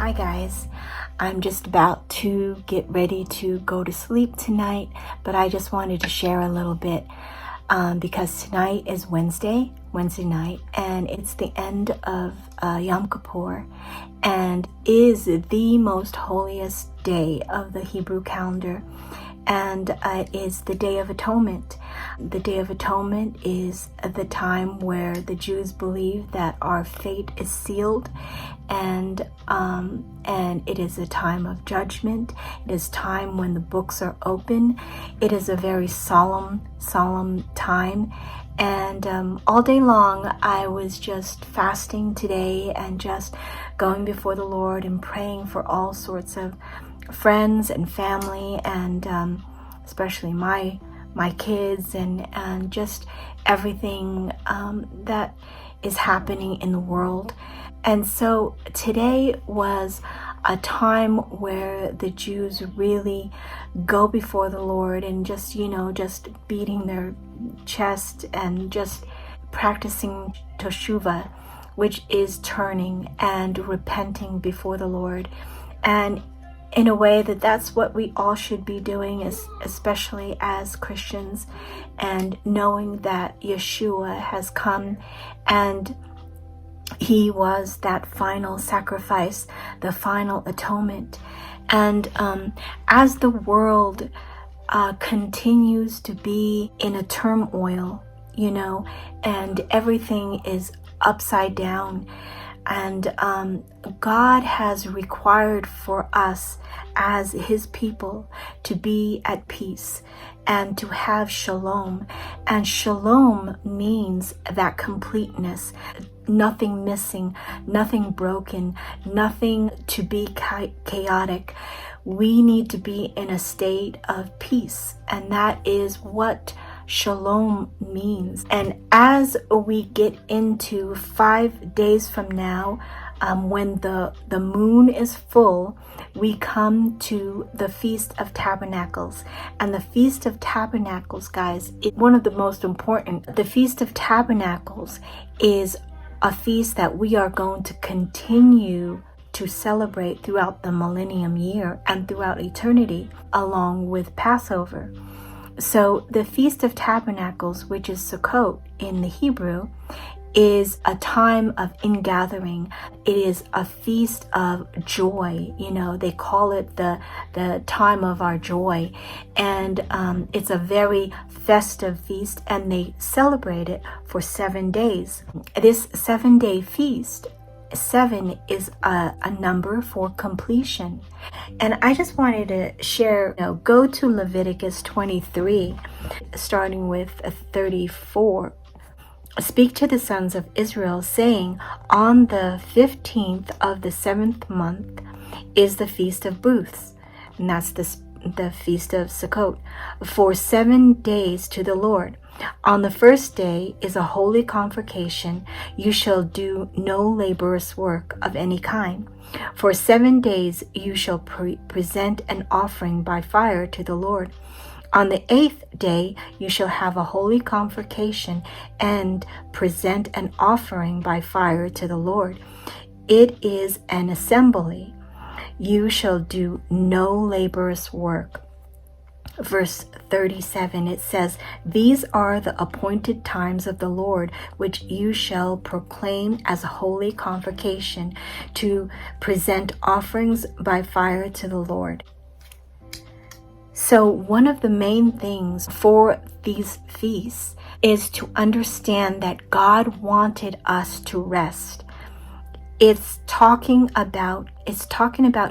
Hi guys, I'm just about to get ready to go to sleep tonight, but I just wanted to share a little bit because tonight is Wednesday night, and it's the end of Yom Kippur, and is the most holiest day of the Hebrew calendar, and it is the Day of Atonement. The Day of Atonement is the time where the Jews believe that our fate is sealed, and it is a time of judgment. It is time when the books are open. It is a very solemn time. And all day long, I was just fasting today and just going before the Lord and praying for all sorts of friends and family, and especially my kids, and just everything that is happening in the world. And so today was a time where the Jews really go before the Lord and just beating their chest and just practicing teshuvah, which is turning and repenting before the Lord. And in a way that's what we all should be doing, especially as Christians, and knowing that Yeshua has come and he was that final sacrifice, the final atonement. And as the world continues to be in a turmoil, and everything is upside down, and God has required for us as his people to be at peace and to have shalom. And shalom means that completeness, nothing missing, nothing broken, nothing to be chaotic. We need to be in a state of peace, and that is what shalom means. And as we get into 5 days from now, when the moon is full, we come to the Feast of Tabernacles. And the Feast of Tabernacles, guys, is one of the most important. The Feast of Tabernacles is a feast that we are going to continue to celebrate throughout the millennium year and throughout eternity, along with Passover. So the Feast of Tabernacles, which is Sukkot in the Hebrew, is a time of ingathering. It is a feast of joy. They call it the time of our joy. And it's a very festive feast, and they celebrate it for 7 days. This 7-day feast, 7 is a number for completion. And I just wanted to share, go to Leviticus 23, starting with 34. Speak to the sons of Israel, saying, on the 15th of the 7th month is the Feast of Booths, and that's the Feast of Sukkot, for 7 days to the Lord. On the first day is a holy convocation. You shall do no laborious work of any kind. For 7 days you shall present an offering by fire to the Lord. On the 8th day you shall have a holy convocation and present an offering by fire to the Lord. It is an assembly. You shall do no laborious work. Verse 37, it says, these are the appointed times of the Lord, which you shall proclaim as a holy convocation, to present offerings by fire to the Lord. So one of the main things for these feasts is to understand that God wanted us to rest. It's talking about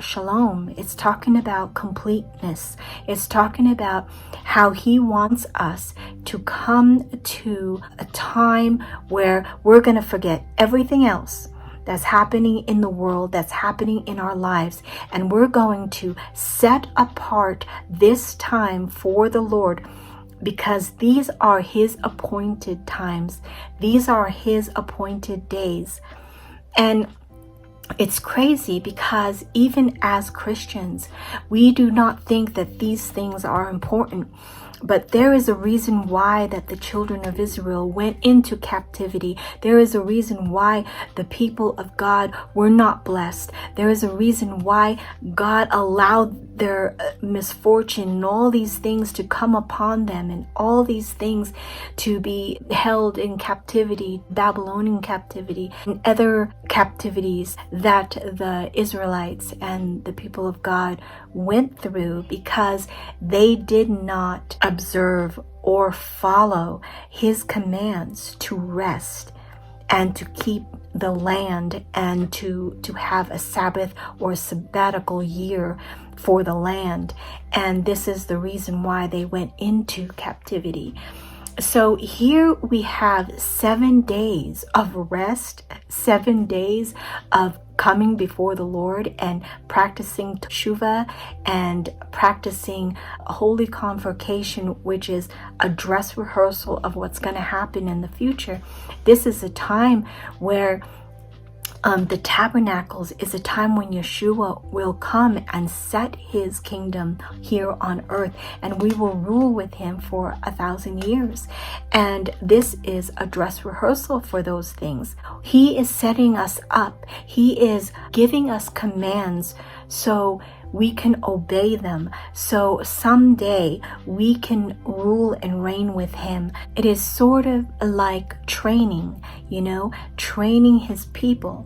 shalom. It's talking about completeness. It's talking about how he wants us to come to a time where we're going to forget everything else that's happening in the world, that's happening in our lives, and we're going to set apart this time for the Lord, because these are his appointed times. These are his appointed days. And it's crazy because even as Christians, we do not think that these things are important. But there is a reason why that the children of Israel went into captivity. There is a reason why the people of God were not blessed. There is a reason why God allowed their misfortune and all these things to come upon them, and all these things to be held in captivity, Babylonian captivity, and other captivities that the Israelites and the people of God went through, because they did not observe or follow his commands to rest and to keep the land, and to have a Sabbath or sabbatical year for the land. And this is the reason why they went into captivity. So here we have 7 days of rest, 7 days of coming before the Lord and practicing teshuvah and practicing holy convocation, which is a dress rehearsal of what's going to happen in the future. This is a time where the tabernacles is a time when Yeshua will come and set his kingdom here on earth, and we will rule with him for 1,000 years. And this is a dress rehearsal for those things. He is setting us up. He is giving us commands so we can obey them, so someday we can rule and reign with him. It is sort of like training, training his people.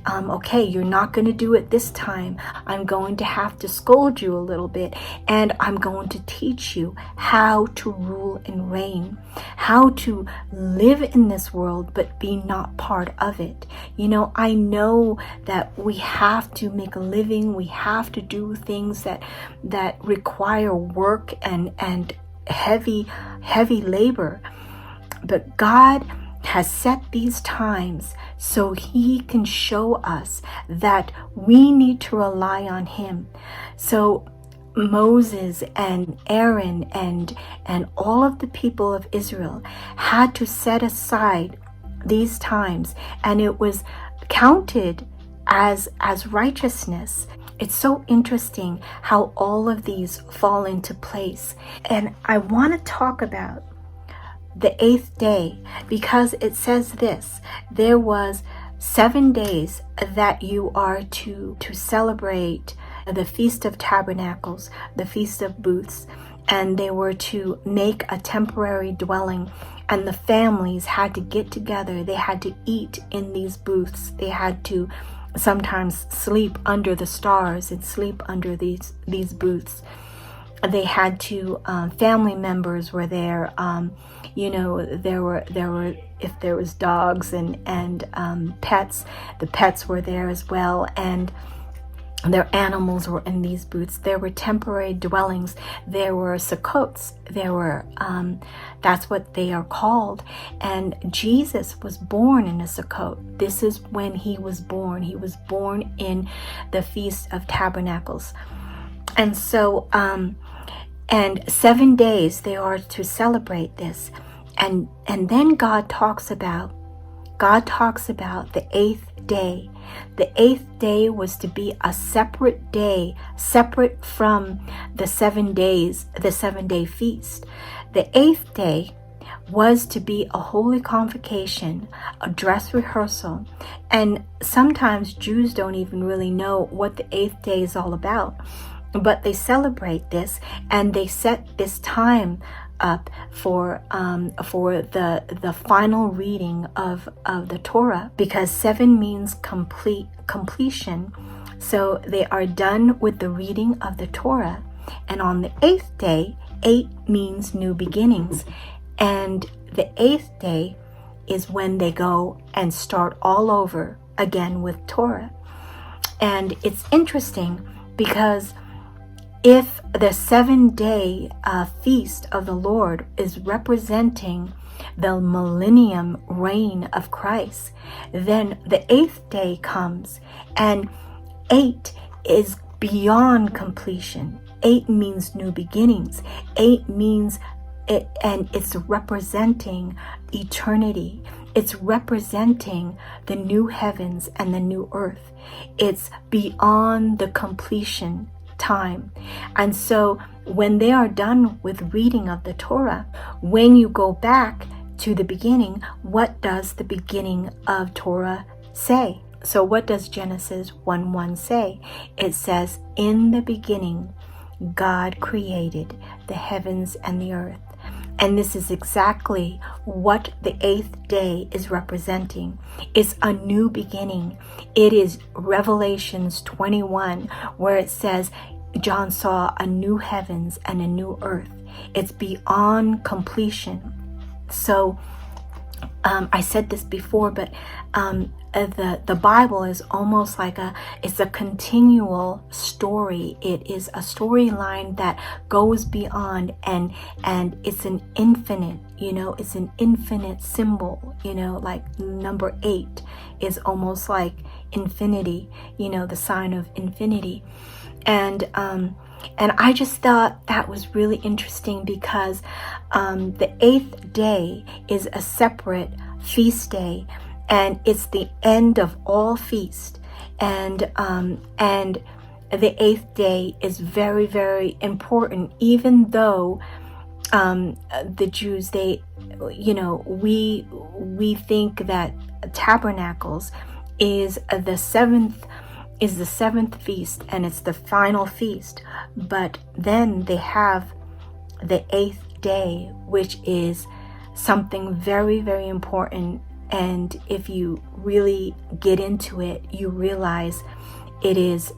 Okay, you're not going to do it this time. I'm going to have to scold you a little bit, and I'm going to teach you how to rule and reign, how to live in this world but be not part of it. I know that we have to make a living. We have to do things that require work and heavy labor. But God has set these times so he can show us that we need to rely on him. So Moses and Aaron and all of the people of Israel had to set aside these times, and it was counted as righteousness. It's so interesting how all of these fall into place. And I want to talk about the 8th day, because it says this: there was 7 days that you are to celebrate the Feast of Tabernacles, the Feast of Booths, and they were to make a temporary dwelling, and the families had to get together. They had to eat in these booths. They had to sometimes sleep under the stars and sleep under these booths. They had to, family members were there. There were, if there was dogs and pets, the pets were there as well, and their animals were in these booths. There were temporary dwellings. There were Sukkots. There were, that's what they are called. And Jesus was born in a Sukkot. This is when he was born. He was born in the Feast of Tabernacles. And so, and 7 days they are to celebrate this. And then God talks about the 8th day. The 8th day was to be a separate day, separate from the 7 days, the 7-day feast. The 8th day was to be a holy convocation, a dress rehearsal. And sometimes Jews don't even really know what the 8th day is all about. But they celebrate this, and they set this time up for the final reading of the Torah, because 7 means completion. So they are done with the reading of the Torah, and on the 8th day, 8 means new beginnings, and the 8th day is when they go and start all over again with Torah. And it's interesting because if the 7-day feast of the Lord is representing the millennium reign of Christ, then the 8th day comes, and 8 is beyond completion. 8 means new beginnings. 8 means it, and it's representing eternity. It's representing the new heavens and the new earth. It's beyond the completion time. And so when they are done with reading of the Torah, when you go back to the beginning, what does the beginning of Torah say? So what does Genesis 1:1 say? It says, in the beginning, God created the heavens and the earth. And this is exactly what the 8th day is representing. It's a new beginning. It is Revelations 21, where it says, John saw a new heavens and a new earth. It's beyond completion. So I said this before, but the Bible is almost like it's a continual story. It is a storyline that goes beyond, and it's an infinite, it's an infinite symbol, like number 8 is almost like infinity, the sign of infinity. And I just thought that was really interesting because the 8th day is a separate feast day, and it's the end of all feast. And the 8th day is very, very important, even though the Jews, we think that tabernacles is the seventh feast, and it's the final feast. But then they have the 8th day, which is something very, very important. And if you really get into it, you realize it is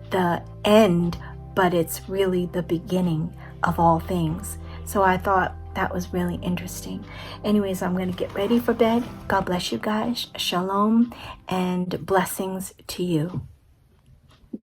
the end, but it's really the beginning of all things. So I thought that was really interesting. Anyways, I'm going to get ready for bed. God bless you guys. Shalom and blessings to you.